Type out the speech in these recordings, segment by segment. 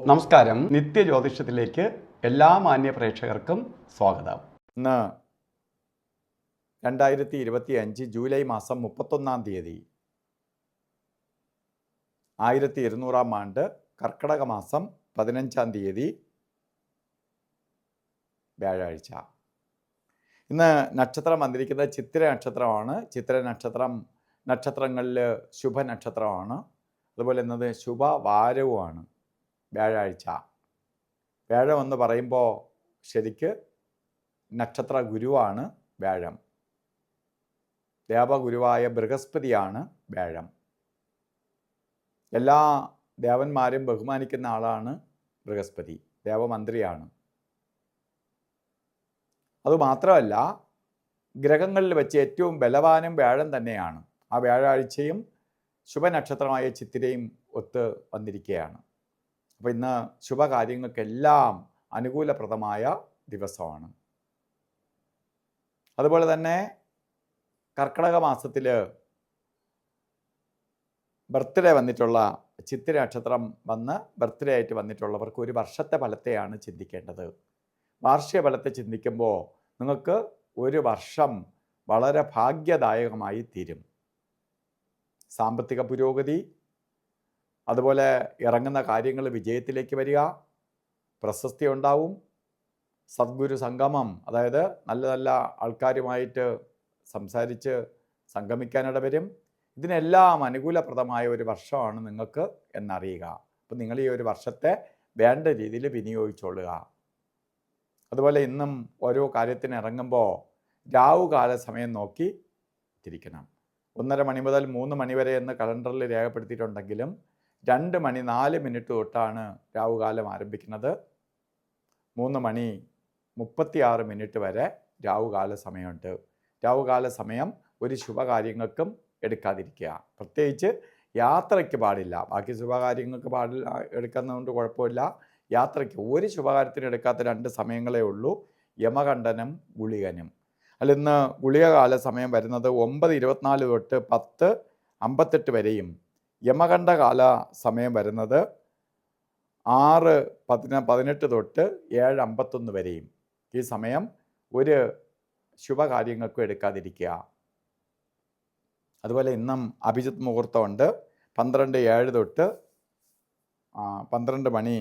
നമസ്കാരം. നിത്യജ്യോതിഷത്തിലേക്ക് എല്ലാ മാന്യ പ്രേക്ഷകർക്കും സ്വാഗതം. ഇന്ന് 2025 ജൂലൈ മാസം 31-ാം തീയതി 1200-ാം ആണ്ട് കർക്കിടക മാസം 15-ാം തീയതി വ്യാഴാഴ്ച. ഇന്ന് നക്ഷത്രം വന്നിരിക്കുന്നത് ചിത്തിര നക്ഷത്രമാണ്. ചിത്തിര നക്ഷത്രങ്ങളിൽ ശുഭനക്ഷത്രമാണ്. അതുപോലെ ഇന്നത് ശുഭവാരവുമാണ്. വ്യാഴാഴ്ച. വ്യാഴം എന്ന് പറയുമ്പോൾ ശരിക്ക് നക്ഷത്ര ഗുരുവാണ് വ്യാഴം. ദേവഗുരുവായ ബൃഹസ്പതിയാണ് വ്യാഴം. എല്ലാ ദേവന്മാരും ബഹുമാനിക്കുന്ന ആളാണ് ബൃഹസ്പതി. ദേവമന്ത്രിയാണ്. അതുമാത്രമല്ല, ഗ്രഹങ്ങളിൽ വെച്ച് ഏറ്റവും ബലവാനും വ്യാഴം തന്നെയാണ്. ആ വ്യാഴാഴ്ചയും ശുഭനക്ഷത്രമായ ചിത്തിരയും ഒത്ത് വന്നിരിക്കുകയാണ്. അപ്പോൾ ഇന്ന് ശുഭകാര്യങ്ങൾക്കെല്ലാം അനുകൂലപ്രദമായ ദിവസമാണ്. അതുപോലെ തന്നെ കർക്കിടക മാസത്തിൽ ബർത്ത്ഡേ വന്നിട്ടുള്ള ചിത്തിര നക്ഷത്രം വന്ന് ബർത്ത്ഡേ ആയിട്ട് വന്നിട്ടുള്ളവർക്ക് ഒരു വർഷത്തെ ഫലത്തെയാണ് ചിന്തിക്കേണ്ടത്. വാർഷിക ഫലത്തെ ചിന്തിക്കുമ്പോൾ നിങ്ങൾക്ക് ഒരു വർഷം വളരെ ഭാഗ്യദായകമായി തീരും. സാമ്പത്തിക പുരോഗതി, അതുപോലെ ഇറങ്ങുന്ന കാര്യങ്ങൾ വിജയത്തിലേക്ക് വരിക, പ്രശസ്തി ഉണ്ടാവും, സദ്ഗുരു സംഗമം, അതായത് നല്ല നല്ല ആൾക്കാരുമായിട്ട് സംസാരിച്ച് സംഗമിക്കാനിട വരും. ഇതിനെല്ലാം അനുകൂലപ്രദമായ ഒരു വർഷമാണ് നിങ്ങൾക്ക് എന്നറിയുക. അപ്പം നിങ്ങൾ ഈ ഒരു വർഷത്തെ വേണ്ട രീതിയിൽ വിനിയോഗിച്ചോളുക. അതുപോലെ ഇന്നും ഓരോ കാര്യത്തിന് ഇറങ്ങുമ്പോൾ രാവുകാല സമയം നോക്കി തിരിക്കണം. 1:30 മണി മുതൽ 3 മണി വരെ എന്ന് കലണ്ടറിൽ രേഖപ്പെടുത്തിയിട്ടുണ്ടെങ്കിലും 2 മണി 4 മിനിറ്റ് തൊട്ടാണ് രാവുകാലം ആരംഭിക്കുന്നത്. 3 മണി 36 മിനിറ്റ് വരെ രാവുകാല സമയമുണ്ട്. രാവുകാല സമയം ഒരു ശുഭകാര്യങ്ങൾക്കും എടുക്കാതിരിക്കുക. പ്രത്യേകിച്ച് യാത്രയ്ക്ക് പാടില്ല. ബാക്കി ശുഭകാര്യങ്ങൾക്ക് പാടില്ല, എടുക്കുന്നതുകൊണ്ട് കുഴപ്പമില്ല. യാത്രയ്ക്ക് ഒരു ശുഭകാര്യത്തിന് എടുക്കാത്ത 2 സമയങ്ങളേ ഉള്ളൂ: യമകണ്ഠനും ഗുളികനും. ഇന്ന് ഗുളികകാല സമയം വരുന്നത് 9:24 തൊട്ട് 10:58 വരെയും യമകണ്ഠകാല സമയം വരുന്നത് 6:18 തൊട്ട് 7:51 വരെയും. ഈ സമയം ഒരു ശുഭകാര്യങ്ങൾക്കും എടുക്കാതിരിക്കുക. അതുപോലെ ഇന്നും അഭിജിത്ത് മുഹൂർത്തമുണ്ട്. 12:07 തൊട്ട് 12 മണി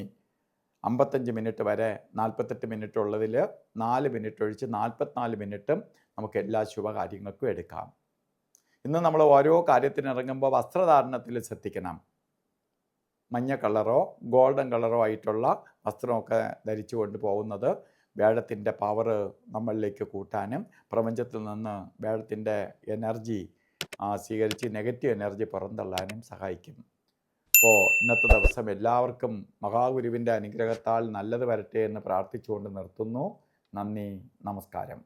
55 മിനിറ്റ് വരെ 48 മിനിറ്റ് ഉള്ളതിൽ 4 മിനിറ്റ് ഒഴിച്ച് 44 മിനിറ്റും നമുക്ക് എല്ലാ ശുഭകാര്യങ്ങൾക്കും എടുക്കാം. ഇന്ന് നമ്മൾ ഓരോ കാര്യത്തിന് ഇറങ്ങുമ്പോൾ വസ്ത്രധാരണത്തിൽ ശ്രദ്ധിക്കണം. മഞ്ഞ കളറോ ഗോൾഡൻ കളറോ ആയിട്ടുള്ള വസ്ത്രമൊക്കെ ധരിച്ചു കൊണ്ട് പോകുന്നത് വ്യാഴത്തിൻ്റെ പവർ നമ്മളിലേക്ക് കൂട്ടാനും പ്രപഞ്ചത്തിൽ നിന്ന് വ്യാഴത്തിൻ്റെ എനർജി സ്വീകരിച്ച് നെഗറ്റീവ് എനർജി പുറന്തള്ളാനും സഹായിക്കും. അപ്പോൾ ഇന്നത്തെ ദിവസം എല്ലാവർക്കും മഹാഗുരുവിൻ്റെ അനുഗ്രഹത്താൽ നല്ലത് വരട്ടെ എന്ന് പ്രാർത്ഥിച്ചുകൊണ്ട് നിർത്തുന്നു. നന്ദി, നമസ്കാരം.